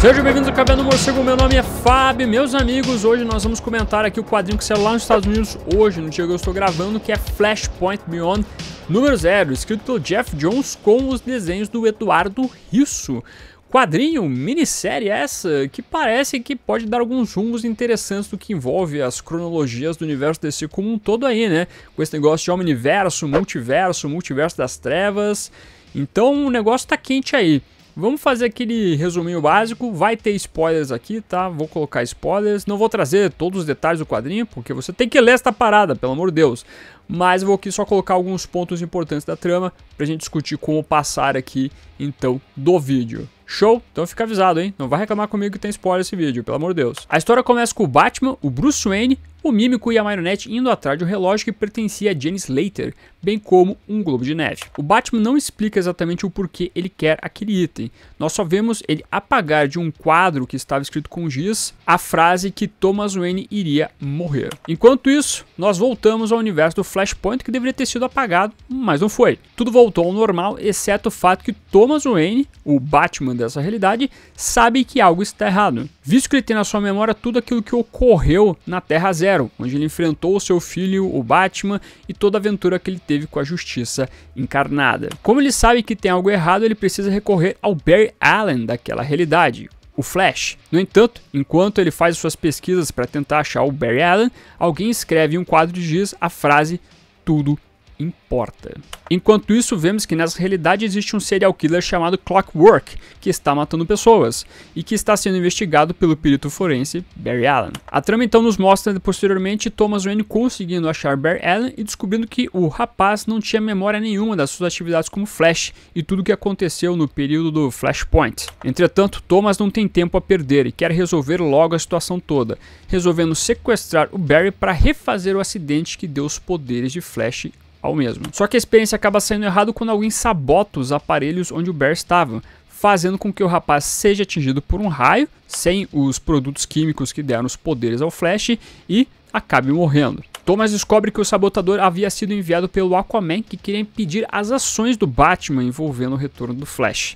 Sejam bem-vindos ao Café do Morcego, meu nome é Fábio. Meus amigos, hoje nós vamos comentar aqui o quadrinho que saiu lá nos Estados Unidos hoje, no dia que eu estou gravando, que é Flashpoint Beyond número 0, escrito pelo Geoff Johns com os desenhos do Eduardo Risso. Quadrinho, minissérie essa, que parece que pode dar alguns rumos interessantes do que envolve as cronologias do universo DC como um todo aí, né? Com esse negócio de omniverso, multiverso das trevas. Então o negócio tá quente aí. Vamos fazer aquele resuminho básico, vai ter spoilers aqui, tá? Vou colocar spoilers, não vou trazer todos os detalhes do quadrinho, porque você tem que ler esta parada, pelo amor de Deus. Mas eu vou aqui só colocar alguns pontos importantes da trama, pra gente discutir como passar aqui, então, do vídeo. Show? Então fica avisado, hein? Não vai reclamar comigo que tem spoiler esse vídeo, pelo amor de Deus. A história começa com o Batman, o Bruce Wayne, o Mímico e a Marionete indo atrás de um relógio que pertencia a Jenny Slater, bem como um globo de neve. O Batman não explica exatamente o porquê ele quer aquele item. Nós só vemos ele apagar de um quadro que estava escrito com giz a frase que Thomas Wayne iria morrer. Enquanto isso, nós voltamos ao universo do Flashpoint, que deveria ter sido apagado, mas não foi. Tudo voltou ao normal, exceto o fato que Thomas Wayne, o Batman dessa realidade, sabe que algo está errado, visto que ele tem na sua memória tudo aquilo que ocorreu na Terra Zero, onde ele enfrentou o seu filho, o Batman, e toda a aventura que ele teve com a justiça encarnada. Como ele sabe que tem algo errado, ele precisa recorrer ao Barry Allen daquela realidade, o Flash. No entanto, enquanto ele faz suas pesquisas para tentar achar o Barry Allen, alguém escreve em um quadro de giz a frase "tudo importa". Enquanto isso, vemos que nessa realidade existe um serial killer chamado Clockwork, que está matando pessoas, e que está sendo investigado pelo perito forense Barry Allen. A trama então nos mostra posteriormente Thomas Wayne conseguindo achar Barry Allen e descobrindo que o rapaz não tinha memória nenhuma das suas atividades como Flash e tudo o que aconteceu no período do Flashpoint. Entretanto, Thomas não tem tempo a perder e quer resolver logo a situação toda, resolvendo sequestrar o Barry para refazer o acidente que deu os poderes de Flash ao mesmo. Só que a experiência acaba saindo errado quando alguém sabota os aparelhos onde o Barry estava, fazendo com que o rapaz seja atingido por um raio, sem os produtos químicos que deram os poderes ao Flash, e acabe morrendo. Thomas descobre que o sabotador havia sido enviado pelo Aquaman, que queria impedir as ações do Batman envolvendo o retorno do Flash.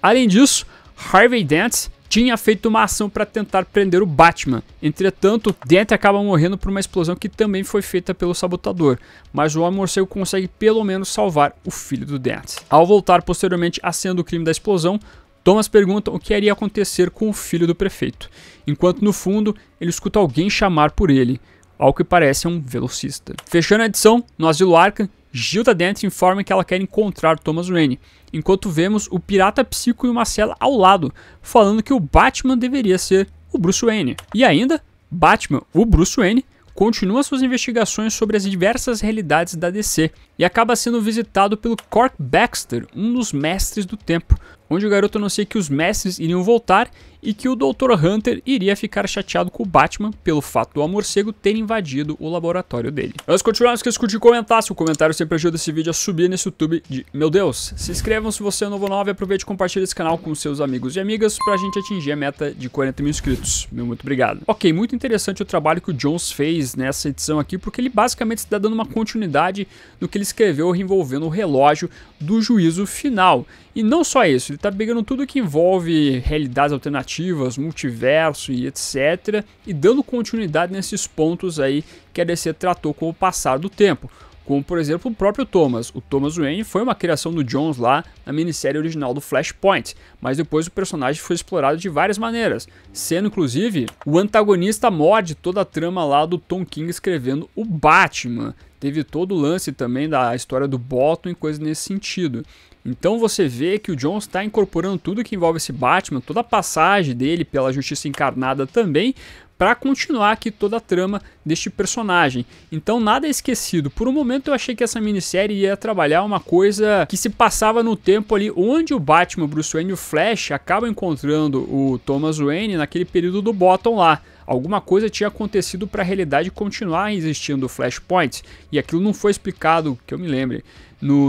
Além disso, Harvey Dent tinha feito uma ação para tentar prender o Batman. Entretanto, Dent acaba morrendo por uma explosão que também foi feita pelo sabotador, mas o Homem-Morcego consegue pelo menos salvar o filho do Dent. Ao voltar posteriormente à cena do crime da explosão, Thomas pergunta o que iria acontecer com o filho do prefeito, enquanto no fundo ele escuta alguém chamar por ele, ao que parece um velocista. Fechando a edição, no Asilo Arkham, Gilda Dent informa que ela quer encontrar Thomas Wayne, enquanto vemos o Pirata Psico e uma cela ao lado, falando que o Batman deveria ser o Bruce Wayne. E ainda, Batman, o Bruce Wayne, continua suas investigações sobre as diversas realidades da DC e acaba sendo visitado pelo Cork Baxter, um dos mestres do tempo, onde o garoto anuncia que os mestres iriam voltar e que o Dr. Hunter iria ficar chateado com o Batman pelo fato do Homem-Morcego ter invadido o laboratório dele. Antes de continuar, não esqueça de curtir e comentar, seu comentário sempre ajuda esse vídeo a subir nesse YouTube de meu Deus. Se inscrevam se você é novo ou nova e aproveite e compartilhe esse canal com seus amigos e amigas pra gente atingir a meta de 40 mil inscritos. Meu muito obrigado. Ok, muito interessante o trabalho que o Johns fez nessa edição aqui, porque ele basicamente está dando uma continuidade no que ele escreveu envolvendo o relógio do juízo final. E não só isso, ele está pegando tudo que envolve realidades alternativas, multiverso e etc. e dando continuidade nesses pontos aí que a DC tratou com o passar do tempo. Como, por exemplo, o próprio Thomas. O Thomas Wayne foi uma criação do Johns lá na minissérie original do Flashpoint, mas depois o personagem foi explorado de várias maneiras, sendo inclusive o antagonista maior de toda a trama lá do Tom King escrevendo o Batman. Teve todo o lance também da história do Bottom e coisas nesse sentido. Então você vê que o Johns está incorporando tudo que envolve esse Batman, toda a passagem dele pela Justiça Encarnada também, para continuar aqui toda a trama deste personagem. Então nada é esquecido. Por um momento eu achei que essa minissérie ia trabalhar uma coisa que se passava no tempo ali onde o Batman, Bruce Wayne e o Flash acabam encontrando o Thomas Wayne naquele período do Bottom lá. Alguma coisa tinha acontecido para a realidade continuar existindo o Flashpoint, e aquilo não foi explicado, que eu me lembre,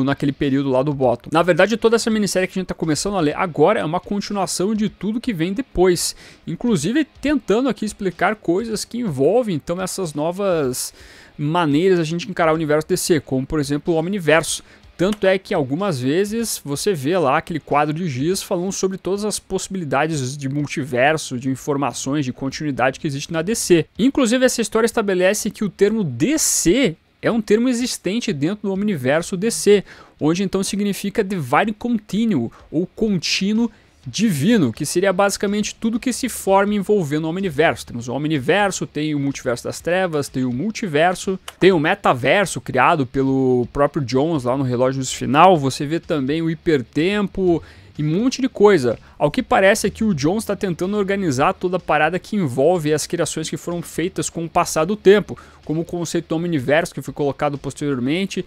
naquele período lá do Bottom. Na verdade, toda essa minissérie que a gente está começando a ler agora é uma continuação de tudo que vem depois, inclusive tentando aqui explicar coisas que envolvem então essas novas maneiras a gente encarar o universo DC, como por exemplo o Omniverso. Tanto é que algumas vezes você vê lá aquele quadro de giz falando sobre todas as possibilidades de multiverso, de informações, de continuidade que existe na DC. Inclusive essa história estabelece que o termo DC é um termo existente dentro do Omniverso DC, onde então significa Divine Continuum, ou contínuo divino, que seria basicamente tudo que se forma envolvendo o Omniverso. Temos o Omniverso, tem o Multiverso das Trevas, tem o Multiverso, tem o Metaverso criado pelo próprio Jones lá no Relógio Final, você vê também o Hipertempo e um monte de coisa. Ao que parece é que o Jones está tentando organizar toda a parada que envolve as criações que foram feitas com o passar do tempo, como o conceito do Omniverso que foi colocado posteriormente,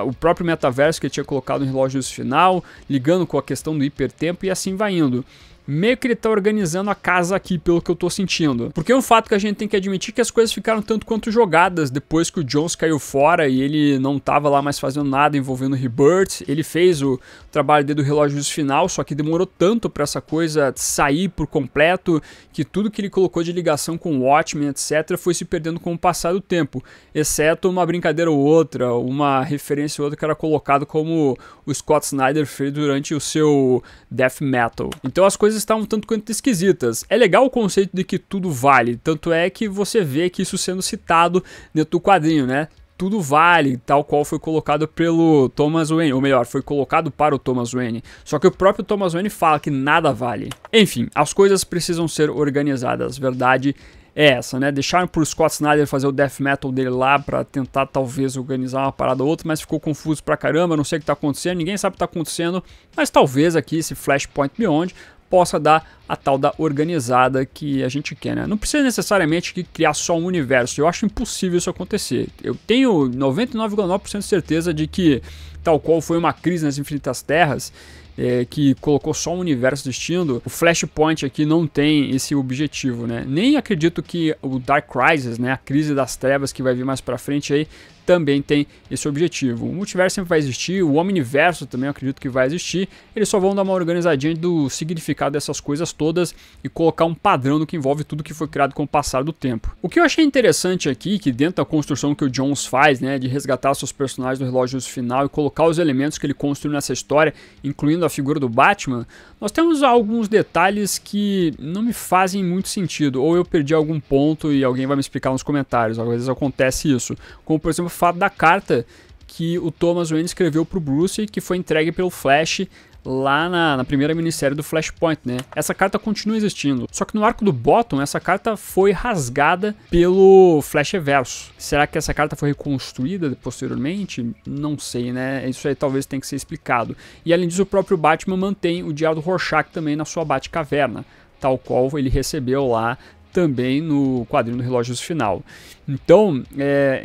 o próprio Metaverso que ele tinha colocado no Relógio Final, ligando com a questão do hipertempo e assim vai indo. Meio que ele tá organizando a casa aqui, pelo que eu tô sentindo. Porque é um fato que a gente tem que admitir que as coisas ficaram tanto quanto jogadas depois que o Jones caiu fora e ele não tava lá mais fazendo nada envolvendo o Rebirth. Ele fez o trabalho dele do Relógio Final, só que demorou tanto pra essa coisa sair por completo que tudo que ele colocou de ligação com o Watchmen, etc, foi se perdendo com o passar do tempo. Exceto uma brincadeira ou outra, uma referência ou outra que era colocado como o Scott Snyder fez durante o seu Death Metal. Então as coisas estavam tanto quanto esquisitas. É legal o conceito de que tudo vale, tanto é que você vê que isso sendo citado dentro do quadrinho, né? Tudo vale, tal qual foi colocado pelo Thomas Wayne, ou melhor, foi colocado para o Thomas Wayne. Só que o próprio Thomas Wayne fala que nada vale. Enfim, as coisas precisam ser organizadas, verdade é essa, né? Deixaram pro Scott Snyder fazer o death metal dele lá pra tentar talvez organizar uma parada ou outra, mas ficou confuso pra caramba, não sei o que tá acontecendo, ninguém sabe o que tá acontecendo, mas talvez aqui esse Flashpoint Beyond possa dar a tal da organizada que a gente quer, né? Não precisa necessariamente criar só um universo, eu acho impossível isso acontecer. Eu tenho 99,9% de certeza de que, tal qual foi uma crise nas Infinitas Terras, que colocou só um universo existindo, o Flashpoint aqui não tem esse objetivo, né? Nem acredito que o Dark Crisis, né, a crise das trevas que vai vir mais pra frente aí, também tem esse objetivo. O multiverso sempre vai existir, o Omniverso também eu acredito que vai existir, eles só vão dar uma organizadinha do significado dessas coisas todas e colocar um padrão no que envolve tudo que foi criado com o passar do tempo. O que eu achei interessante aqui, que dentro da construção que o Jones faz, né, de resgatar seus personagens do Relógio Final e colocar os elementos que ele construiu nessa história, incluindo a figura do Batman, nós temos alguns detalhes que não me fazem muito sentido, ou eu perdi algum ponto e alguém vai me explicar nos comentários, às vezes acontece isso, como por exemplo o fato da carta que o Thomas Wayne escreveu para o Bruce e que foi entregue pelo Flash lá na primeira minissérie do Flashpoint, né? Essa carta continua existindo, só que no arco do Bottom essa carta foi rasgada pelo Flashverso. Será que essa carta foi reconstruída posteriormente? Não sei, né? Isso aí talvez tenha que ser explicado. E além disso, o próprio Batman mantém o Diário do Rorschach também na sua Batcaverna, tal qual ele recebeu lá também no quadrinho do Relógio Final. Então,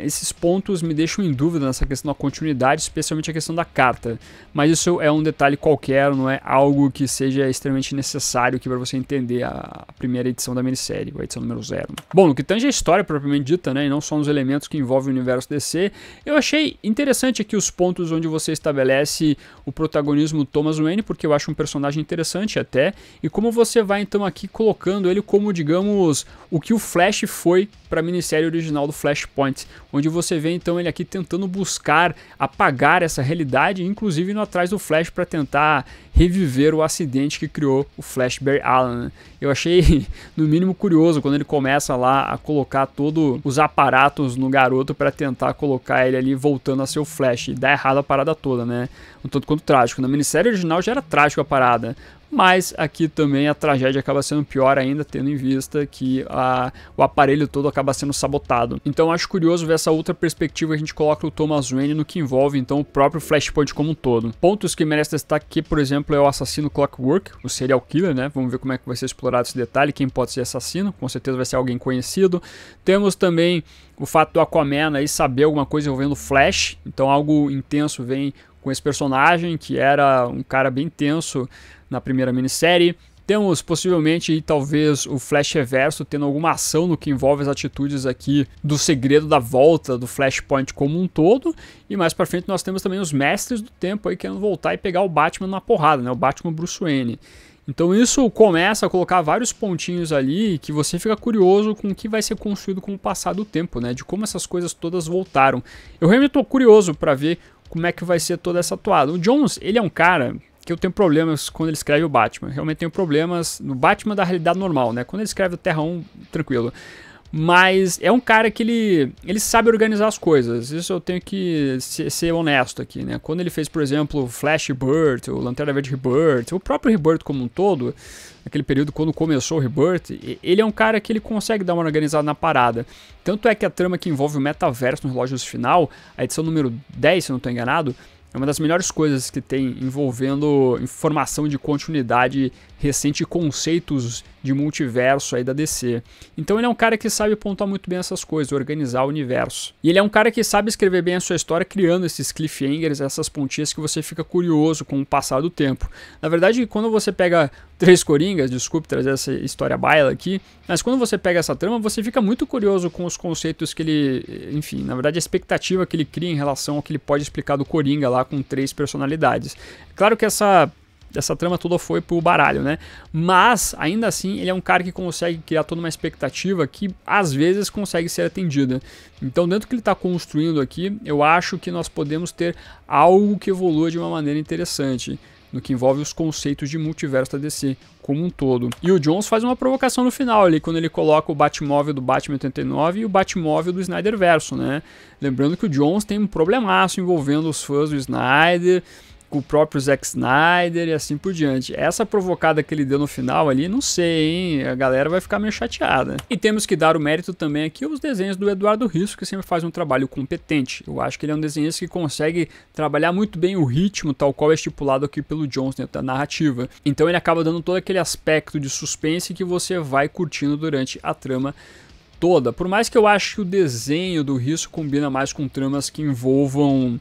esses pontos me deixam em dúvida nessa questão da continuidade, especialmente a questão da carta. Mas isso é um detalhe qualquer, não é algo que seja extremamente necessário aqui para você entender a primeira edição da minissérie, a edição número 0. Bom, no que tange a história propriamente dita, né, e não só nos elementos que envolvem o universo DC, eu achei interessante aqui os pontos onde você estabelece o protagonismo do Thomas Wayne, porque eu acho um personagem interessante até, e como você vai então aqui colocando ele como, digamos, o que o Flash foi para a minissérie original do Flashpoint, onde você vê então ele aqui tentando buscar apagar essa realidade, inclusive indo atrás do Flash para tentar reviver o acidente que criou o Flash Barry Allen. Eu achei no mínimo curioso quando ele começa lá a colocar todos os aparatos no garoto para tentar colocar ele ali voltando a ser o Flash, e dá errado a parada toda, né? Um tanto quanto trágico. Na minissérie original já era trágico a parada, mas aqui também a tragédia acaba sendo pior ainda, tendo em vista que o aparelho todo acaba sendo sabotado. Então acho curioso ver essa outra perspectiva que a gente coloca o Thomas Wayne no que envolve então o próprio Flashpoint como um todo. Pontos que merecem destaque aqui, por exemplo, é o assassino Clockwork, o serial killer, né? Vamos ver como é que vai ser explorado esse detalhe, quem pode ser assassino, com certeza vai ser alguém conhecido. Temos também o fato do Aquaman aí saber alguma coisa envolvendo o Flash, então algo intenso vem com esse personagem, que era um cara bem tenso na primeira minissérie. Temos possivelmente e talvez o Flashverso tendo alguma ação no que envolve as atitudes aqui do segredo da volta do Flashpoint como um todo. E mais pra frente nós temos também os mestres do tempo aí querendo voltar e pegar o Batman na porrada, né? O Batman Bruce Wayne. Então isso começa a colocar vários pontinhos ali que você fica curioso com o que vai ser construído com o passar do tempo, né? De como essas coisas todas voltaram. Eu realmente estou curioso para ver como é que vai ser toda essa toada. O Jones, ele é um cara que eu tenho problemas quando ele escreve o Batman. Realmente tenho problemas no Batman da realidade normal, né? Quando ele escreve o Terra 1, tranquilo. Mas é um cara que ele sabe organizar as coisas. Isso eu tenho que ser honesto aqui, né? Quando ele fez, por exemplo, Flash Rebirth, o Lanterna Verde Rebirth, o próprio Rebirth como um todo, naquele período quando começou o Rebirth, ele é um cara que ele consegue dar uma organizada na parada. Tanto é que a trama que envolve o metaverso no Relógios Final, a edição número 10, se eu não estou enganado, é uma das melhores coisas que tem envolvendo informação de continuidade recente e conceitos de multiverso aí da DC. Então ele é um cara que sabe pontuar muito bem essas coisas, organizar o universo. E ele é um cara que sabe escrever bem a sua história, criando esses cliffhangers, essas pontinhas que você fica curioso com o passar do tempo. Na verdade, quando você pega Três Coringas, desculpe trazer essa história baila aqui, mas quando você pega essa trama, você fica muito curioso com os conceitos que ele, enfim, na verdade a expectativa que ele cria em relação ao que ele pode explicar do Coringa lá com 3 personalidades. Claro que essa trama toda foi pro baralho, né? Mas, ainda assim, ele é um cara que consegue criar toda uma expectativa que, às vezes, consegue ser atendida. Então, dentro do que ele está construindo aqui, eu acho que nós podemos ter algo que evolua de uma maneira interessante, no que envolve os conceitos de multiverso da DC como um todo. E o Jones faz uma provocação no final ali, quando ele coloca o Batmóvel do Batman 89 e o Batmóvel do Snyderverso, né? Lembrando que o Jones tem um problemaço envolvendo os fãs do Snyder, com o próprio Zack Snyder e assim por diante. Essa provocada que ele deu no final ali, não sei, hein? A galera vai ficar meio chateada. E temos que dar o mérito também aqui aos desenhos do Eduardo Risso, que sempre faz um trabalho competente. Eu acho que ele é um desenhista que consegue trabalhar muito bem o ritmo, tal qual é estipulado aqui pelo Jones dentro da narrativa. Então ele acaba dando todo aquele aspecto de suspense que você vai curtindo durante a trama toda. Por mais que eu acho que o desenho do Risso combina mais com tramas que envolvam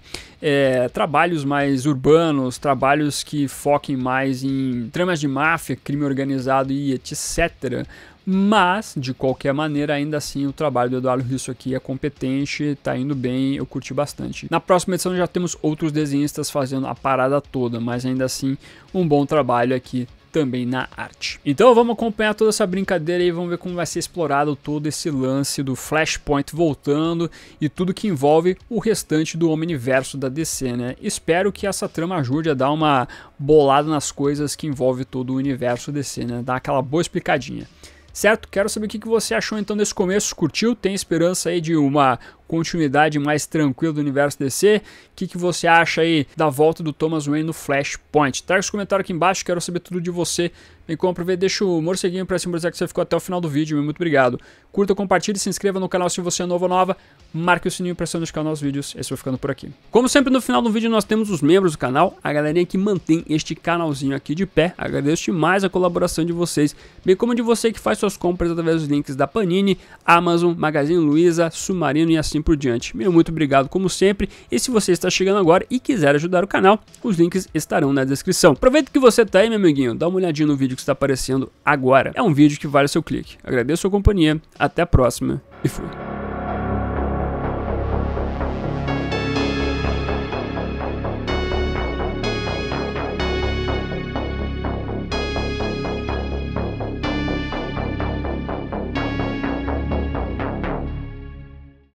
trabalhos mais urbanos, trabalhos que foquem mais em tramas de máfia, crime organizado e etc. Mas, de qualquer maneira, ainda assim, o trabalho do Eduardo Risso aqui é competente, tá indo bem, eu curti bastante. Na próxima edição já temos outros desenhistas fazendo a parada toda, mas ainda assim, um bom trabalho aqui também na arte. Então vamos acompanhar toda essa brincadeira e vamos ver como vai ser explorado todo esse lance do Flashpoint voltando e tudo que envolve o restante do Omniverso da DC, né? Espero que essa trama ajude a dar uma bolada nas coisas que envolve todo o universo DC, né? Dar aquela boa explicadinha. Certo? Quero saber o que você achou então desse começo, curtiu? Tem esperança aí de uma continuidade mais tranquila do universo DC? O que você acha aí da volta do Thomas Wayne no Flashpoint? Traga os comentários aqui embaixo, quero saber tudo de você. Bem como aproveita, deixa o morceguinho para simbolizar que você ficou até o final do vídeo, muito obrigado. Curta, compartilhe, se inscreva no canal se você é novo ou nova, marque o sininho para ser notificado nos vídeos, esse vai ficando por aqui. Como sempre no final do vídeo nós temos os membros do canal, a galerinha que mantém este canalzinho aqui de pé, agradeço demais a colaboração de vocês, bem como de você que faz suas compras através dos links da Panini, Amazon, Magazine Luiza, Submarino e assim por diante. Muito obrigado como sempre, e se você está chegando agora e quiser ajudar o canal, os links estarão na descrição. Aproveita que você tá aí, meu amiguinho, dá uma olhadinha no vídeo que está aparecendo agora. É um vídeo que vale o seu clique. Agradeço a sua companhia, até a próxima e fui.